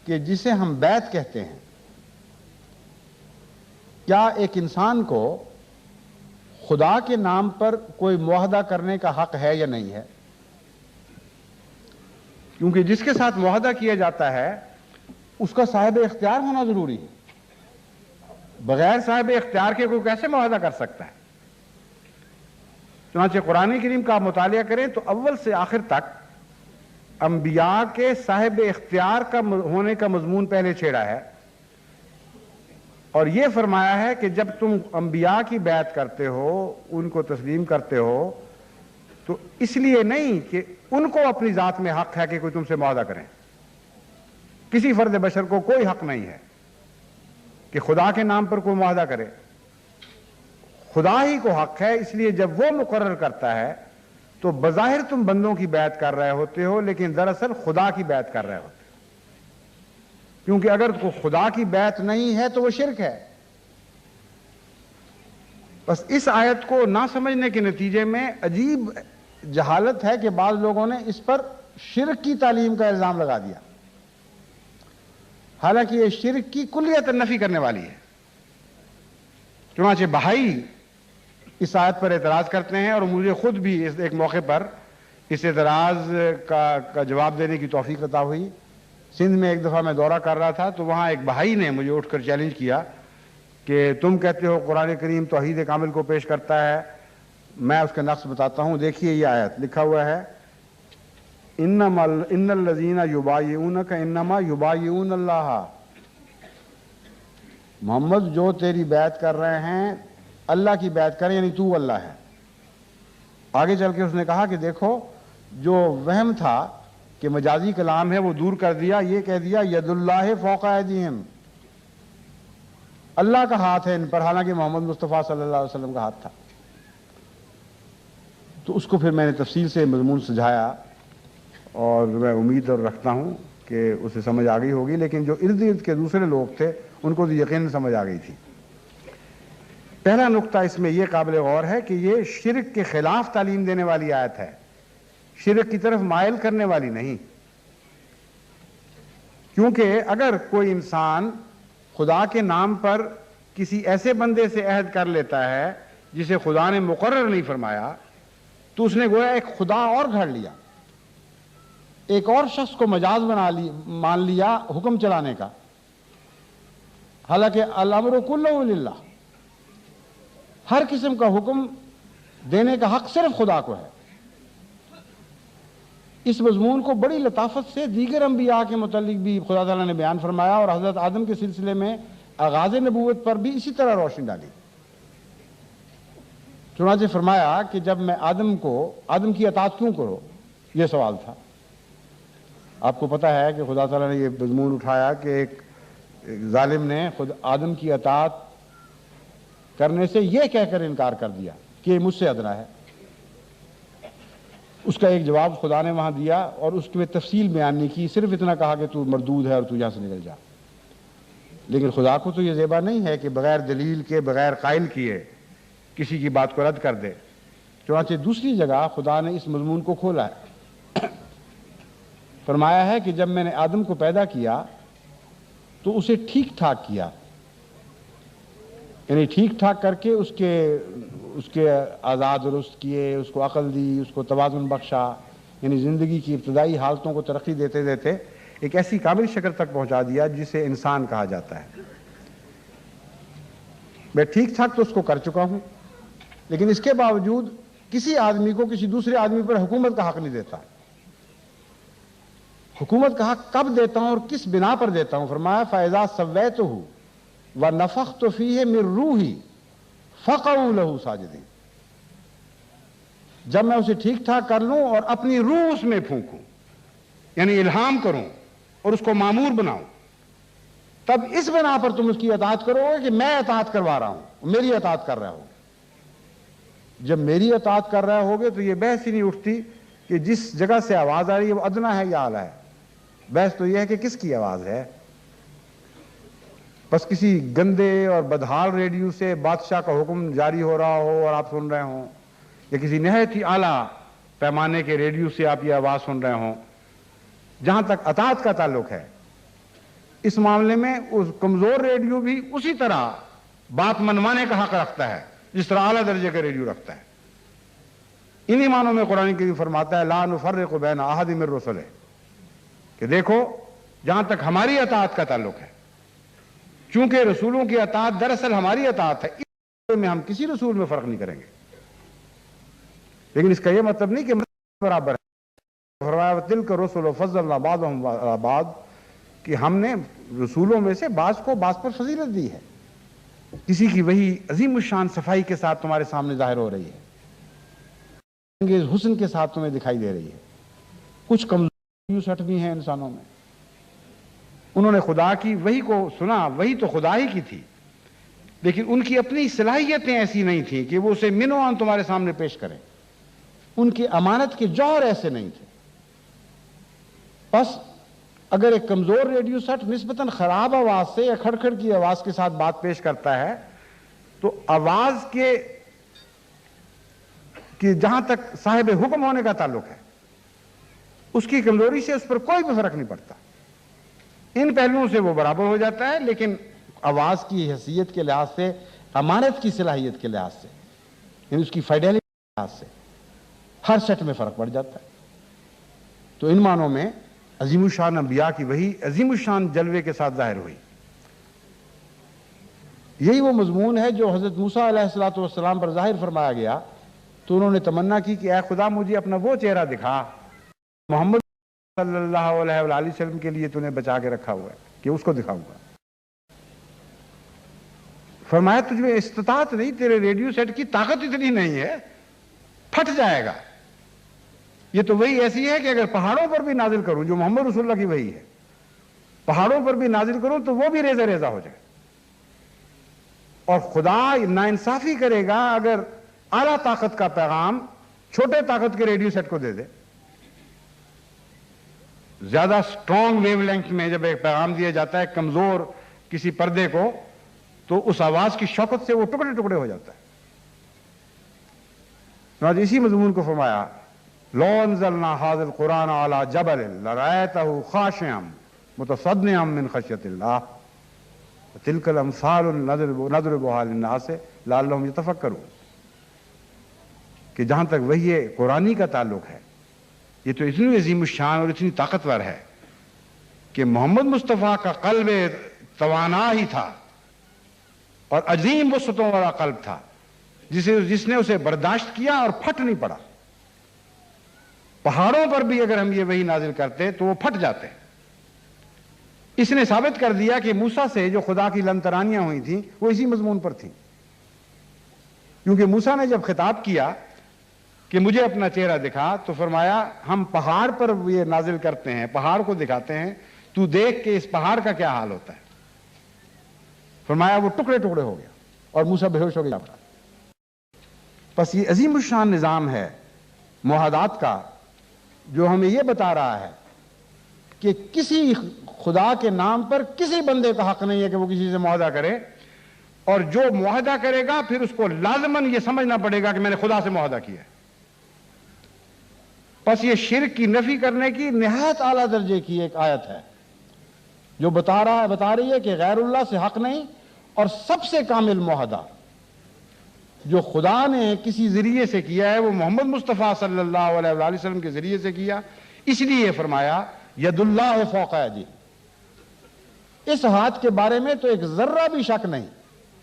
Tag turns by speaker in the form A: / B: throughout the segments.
A: کہ جسے ہم بیعت کہتے ہیں، کیا ایک انسان کو خدا کے نام پر کوئی معاہدہ کرنے کا حق ہے یا نہیں ہے؟ کیونکہ جس کے ساتھ معاہدہ کیا جاتا ہے اس کا صاحب اختیار ہونا ضروری ہے۔ بغیر صاحب اختیار کے کوئی کیسے معاہدہ کر سکتا ہے؟ چنانچہ قرآن کریم کا آپ مطالعہ کریں تو اول سے آخر تک انبیاء کے صاحب اختیار کا ہونے کا مضمون پہلے چھیڑا ہے، اور یہ فرمایا ہے کہ جب تم انبیاء کی بیعت کرتے ہو، ان کو تسلیم کرتے ہو، تو اس لیے نہیں کہ ان کو اپنی ذات میں حق ہے کہ کوئی تم سے معاہدہ کریں۔ کسی فرد بشر کو کوئی حق نہیں ہے کہ خدا کے نام پر کوئی معاہدہ کرے۔ خدا ہی کو حق ہے، اس لیے جب وہ مقرر کرتا ہے تو بظاہر تم بندوں کی بیعت کر رہے ہوتے ہو، لیکن دراصل خدا کی بیعت کر رہے ہوتے ہو، کیونکہ اگر خدا کی بیعت نہیں ہے تو وہ شرک ہے۔ بس اس آیت کو نہ سمجھنے کے نتیجے میں عجیب جہالت ہے کہ بعض لوگوں نے اس پر شرک کی تعلیم کا الزام لگا دیا، حالانکہ یہ شرک کی کلیت نفی کرنے والی ہے۔ چنانچہ بہائی اس آیت پر اعتراض کرتے ہیں، اور مجھے خود بھی ایک موقع پر اس اعتراض کا جواب دینے کی توفیق عطا ہوئی۔ سندھ میں ایک دفعہ میں دورہ کر رہا تھا تو وہاں ایک بہائی نے مجھے اٹھ کر چیلنج کیا کہ تم کہتے ہو قرآن کریم توحید کامل کو پیش کرتا ہے، میں اس کا نقص بتاتا ہوں۔ دیکھیے یہ آیت لکھا ہوا ہے، ان الذین یبایعونک انما یبایعون اللہ، محمد جو تیری بیعت کر رہے ہیں اللہ کی بیعت کریں، یعنی تو اللہ ہے۔ آگے چل کے اس نے کہا کہ دیکھو جو وہم تھا کہ مجازی کلام ہے وہ دور کر دیا، یہ کہہ دیا ید اللہ فوق ایدیہم، اللہ کا ہاتھ ہے ان پر، حالانکہ محمد مصطفیٰ صلی اللہ علیہ وسلم کا ہاتھ تھا۔ تو اس کو پھر میں نے تفصیل سے مضمون سجھایا، اور میں امید اور رکھتا ہوں کہ اسے سمجھ آ گئی ہوگی، لیکن جو ارد گرد کے دوسرے لوگ تھے ان کو تو یقیناً سمجھ آ گئی تھی۔ پہلا نقطہ اس میں یہ قابل غور ہے کہ یہ شرک کے خلاف تعلیم دینے والی آیت ہے، شرک کی طرف مائل کرنے والی نہیں۔ کیونکہ اگر کوئی انسان خدا کے نام پر کسی ایسے بندے سے عہد کر لیتا ہے جسے خدا نے مقرر نہیں فرمایا، تو اس نے گویا ایک خدا اور گھڑ لیا، ایک اور شخص کو مجاز مان لیا حکم چلانے کا، حالانکہ الامر کلہ للہ، ہر قسم کا حکم دینے کا حق صرف خدا کو ہے۔ اس مضمون کو بڑی لطافت سے دیگر انبیاء کے متعلق بھی خدا تعالیٰ نے بیان فرمایا، اور حضرت آدم کے سلسلے میں آغاز نبوت پر بھی اسی طرح روشنی ڈالی۔ چنانچہ فرمایا کہ جب میں آدم کی اطاعت کیوں کرو، یہ سوال تھا۔ آپ کو پتہ ہے کہ خدا تعالیٰ نے یہ مضمون اٹھایا کہ ایک ظالم نے خود آدم کی اطاعت کرنے سے یہ کہہ کر انکار کر دیا کہ یہ مجھ سے ادنا ہے۔ اس کا ایک جواب خدا نے وہاں دیا، اور اس کی تفصیل بیان نہیں کی، صرف اتنا کہا کہ تو مردود ہے اور تو یہاں سے نکل جا۔ لیکن خدا کو تو یہ زیبا نہیں ہے کہ بغیر دلیل کے، بغیر قائل کیے کسی کی بات کو رد کر دے۔ چنانچہ دوسری جگہ خدا نے اس مضمون کو کھولا ہے، فرمایا ہے کہ جب میں نے آدم کو پیدا کیا تو اسے ٹھیک ٹھاک کیا، یعنی ٹھیک ٹھاک کر کے اس کے اعضاء درست کیے، اس کو عقل دی، اس کو توازن بخشا، یعنی زندگی کی ابتدائی حالتوں کو ترقی دیتے دیتے ایک ایسی کامل شکل تک پہنچا دیا جسے انسان کہا جاتا ہے۔ میں ٹھیک ٹھاک تو اس کو کر چکا ہوں، لیکن اس کے باوجود کسی آدمی کو کسی دوسرے آدمی پر حکومت کا حق نہیں دیتا۔ حکومت کا حق کب دیتا ہوں اور کس بنا پر دیتا ہوں؟ فرمایا فَإِذَا سَوَّيْتُهُ وَنَفَخْتُ فِيهِ مِن رُوحِي فَقَعُوا لَهُ سَاجِدِينَ، جب میں اسے ٹھیک ٹھاک کر لوں اور اپنی روح اس میں پھونکوں، یعنی الہام کروں اور اس کو معمور بناؤں، تب اس بنا پر تم اس کی اطاعت کرو گے کہ میں اطاعت کروا رہا ہوں، میری اطاعت کر رہے ہو۔ جب میری اطاعت کر رہے ہوگے تو یہ بحث ہی نہیں اٹھتی کہ جس جگہ سے آواز آ رہی ہے وہ ادنا ہے یا اعلیٰ ہے۔ بحث تو یہ ہے کہ کس کی آواز ہے۔ بس کسی گندے اور بدحال ریڈیو سے بادشاہ کا حکم جاری ہو رہا ہو اور آپ سن رہے ہوں، یا کسی نہایت ہی اعلیٰ پیمانے کے ریڈیو سے آپ یہ آواز سن رہے ہوں، جہاں تک اطاعت کا تعلق ہے اس معاملے میں اس کمزور ریڈیو بھی اسی طرح بات منوانے کا حق رکھتا ہے جس طرح اعلیٰ درجے کا ریڈیو رکھتا ہے. انہی معنوں میں قرآن کریم فرماتا ہے لا نفرق بین احد من رسلہ، کہ دیکھو جہاں تک ہماری اطاعت کا تعلق ہے، چونکہ رسولوں کی اطاعت دراصل ہماری اطاعت ہے، اس میں ہم کسی رسول میں فرق نہیں کریں گے. لیکن اس کا یہ مطلب نہیں کہ برابر ہے. فرمایا تلک الرسل فضلنا بعضهم علی بعض، کہ ہم نے رسولوں میں سے بعض کو بعض پر فضیلت دی ہے. کسی کی وہی عظیم الشان صفائی کے ساتھ تمہارے سامنے ظاہر ہو رہی ہے، انگیز حسن کے ساتھ تمہیں دکھائی دے رہی ہے. کچھ کمزوری سٹ بھی ہیں انسانوں میں. انہوں نے خدا کی وحی کو سنا، وحی تو خدا ہی کی تھی، لیکن ان کی اپنی صلاحیتیں ایسی نہیں تھیں کہ وہ اسے منوان تمہارے سامنے پیش کریں. ان کی امانت کے جوہر ایسے نہیں تھے. بس اگر ایک کمزور ریڈیو سیٹ نسبتاً خراب آواز سے یا کھڑکھڑ کی آواز کے ساتھ بات پیش کرتا ہے تو آواز کہ جہاں تک صاحب حکم ہونے کا تعلق ہے اس کی کمزوری سے اس پر کوئی بھی فرق نہیں پڑتا. ان پہلوؤں سے وہ برابر ہو جاتا ہے، لیکن آواز کی حیثیت کے لحاظ سے، امانت کی صلاحیت کے لحاظ سے، یعنی اس کی فائڈیلٹی کے لحاظ سے ہر سیٹ میں فرق پڑ جاتا ہے. تو ان معنوں میں عظیم الشان انبیاء کی وحی عظیم الشان جلوے کے ساتھ ظاہر ہوئی. یہی وہ مضمون ہے جو حضرت موسیٰ علیہ السلام پر ظاہر فرمایا گیا تو انہوں نے تمنا کی کہ اے خدا مجھے اپنا وہ چہرہ دکھا محمد صلی اللہ علیہ وآلہ وسلم کے لیے تو نے بچا کے رکھا ہوا ہے کہ اس کو دکھاؤں گا. فرمایا تجھ میں استطاعت نہیں، تیرے ریڈیو سیٹ کی طاقت اتنی نہیں ہے، پھٹ جائے گا. یہ تو وہی ایسی ہے کہ اگر پہاڑوں پر بھی نازل کروں، جو محمد رسول اللہ کی وحی ہے، پہاڑوں پر بھی نازل کروں تو وہ بھی ریزہ ریزہ ہو جائے. اور خدا ناانصافی کرے گا اگر اعلیٰ طاقت کا پیغام چھوٹے طاقت کے ریڈیو سیٹ کو دے دے. زیادہ سٹرونگ ویو لینتھ میں جب ایک پیغام دیا جاتا ہے کمزور کسی پردے کو تو اس آواز کی شوقت سے وہ ٹکڑے ٹکڑے ہو جاتا ہے. چنانچہ اسی مضمون کو فرمایا لو انزلنا هذا القرآن على جبل لرأيته خاشعا متصدعا من خشية الله وتلك الأمثال نضربها للناس لعلهم يتفكرون. کہ جہاں تک وحی قرآنی کا تعلق ہے، یہ تو اتنی عظیم الشان اور اتنی طاقتور ہے کہ محمد مصطفیٰ کا قلب توانا ہی تھا اور عظیم وسعتوں والا قلب تھا جس نے اسے برداشت کیا اور پھٹ نہیں پڑا. پہاڑوں پر بھی اگر ہم یہ وحی نازل کرتے تو وہ پھٹ جاتے. اس نے ثابت کر دیا کہ موسیٰ سے جو خدا کی لنترانیاں ہوئی تھیں وہ اسی مضمون پر تھیں. کیونکہ موسیٰ نے جب خطاب کیا کہ مجھے اپنا چہرہ دکھا تو فرمایا ہم پہاڑ پر یہ نازل کرتے ہیں، پہاڑ کو دکھاتے ہیں، تو دیکھ کہ اس پہاڑ کا کیا حال ہوتا ہے. فرمایا وہ ٹکڑے ٹکڑے ہو گیا اور موسیٰ بے ہوش ہو گیا. بس یہ عظیم الشان نظام ہے معاہدات کا جو ہمیں یہ بتا رہا ہے کہ کسی خدا کے نام پر کسی بندے کا حق نہیں ہے کہ وہ کسی سے معاہدہ کرے، اور جو معاہدہ کرے گا پھر اس کو لازماً یہ سمجھنا پڑے گا کہ میں نے خدا سے معاہدہ کیا ہے. بس یہ شرک کی نفی کرنے کی نہایت اعلیٰ درجے کی ایک آیت ہے جو بتا رہی ہے کہ غیر اللہ سے حق نہیں، اور سب سے کامل معاہدہ جو خدا نے کسی ذریعے سے کیا ہے وہ محمد مصطفیٰ صلی اللہ علیہ وآلہ وسلم کے ذریعے سے کیا. اس لیے فرمایا ید اللہ فوق ایدیہم. اس ہاتھ کے بارے میں تو ایک ذرہ بھی شک نہیں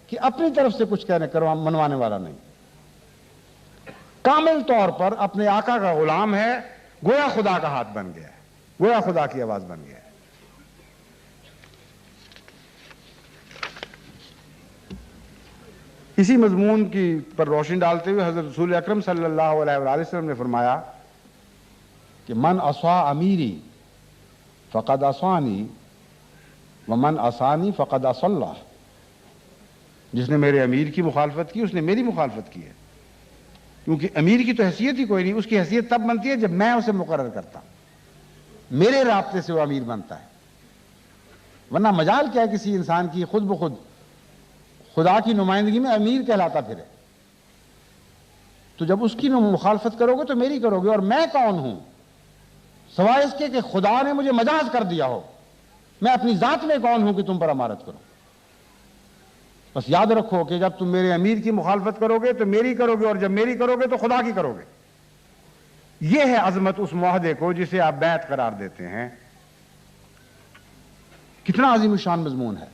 A: کہ اپنی طرف سے کچھ منوانے والا نہیں، کامل طور پر اپنے آقا کا غلام ہے، گویا خدا کا ہاتھ بن گیا ہے، گویا خدا کی آواز بن گیا ہے. اسی مضمون کی پر روشنی ڈالتے ہوئے حضرت رسول اکرم صلی اللہ علیہ وآلہ وسلم نے فرمایا کہ من عصا امیری فقد عصانی ومن عصانی فقد عصى اللہ. جس نے میرے امیر کی مخالفت کی اس نے میری مخالفت کی ہے، کیونکہ امیر کی تو حیثیت ہی کوئی نہیں. اس کی حیثیت تب بنتی ہے جب میں اسے مقرر کرتا ہوں، میرے رابطے سے وہ امیر بنتا ہے، ورنہ مجال کیا ہے کسی انسان کی خود بخود خدا کی نمائندگی میں امیر کہلاتا پھرے. تو جب اس کی مخالفت کرو گے تو میری کرو گے. اور میں کون ہوں سوائے اس کے کہ خدا نے مجھے مجاز کر دیا ہو. میں اپنی ذات میں کون ہوں کہ تم پر امارت کروں؟ بس یاد رکھو کہ جب تم میرے امیر کی مخالفت کرو گے تو میری کرو گے، اور جب میری کرو گے تو خدا کی کرو گے۔ یہ ہے عظمت اس معاہدے کو جسے آپ بیعت قرار دیتے ہیں۔ کتنا عظیم الشان مضمون ہے۔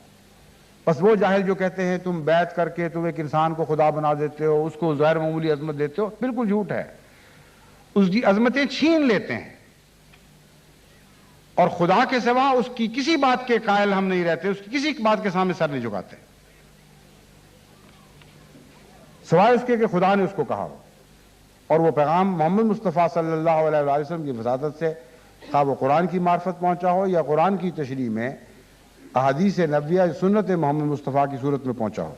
A: بس وہ جاہل جو کہتے ہیں تم بیعت کر کے تم ایک انسان کو خدا بنا دیتے ہو، اس کو غیر معمولی عظمت دیتے ہو، بالکل جھوٹ ہے۔ اس کی عظمتیں چھین لیتے ہیں، اور خدا کے سوا اس کی کسی بات کے قائل ہم نہیں رہتے، اس کی کسی بات کے سامنے سر نہیں جھکاتے، سوائے اس کے کہ خدا نے اس کو کہا ہو۔ اور وہ پیغام محمد مصطفیٰ صلی اللہ علیہ وآلہ وسلم کی وساطت سے، خواہ وہ قرآن کی معرفت پہنچا ہو یا قرآن کی تشریح میں احادیث نبویہ سنت محمد مصطفیٰ کی صورت میں پہنچا ہو۔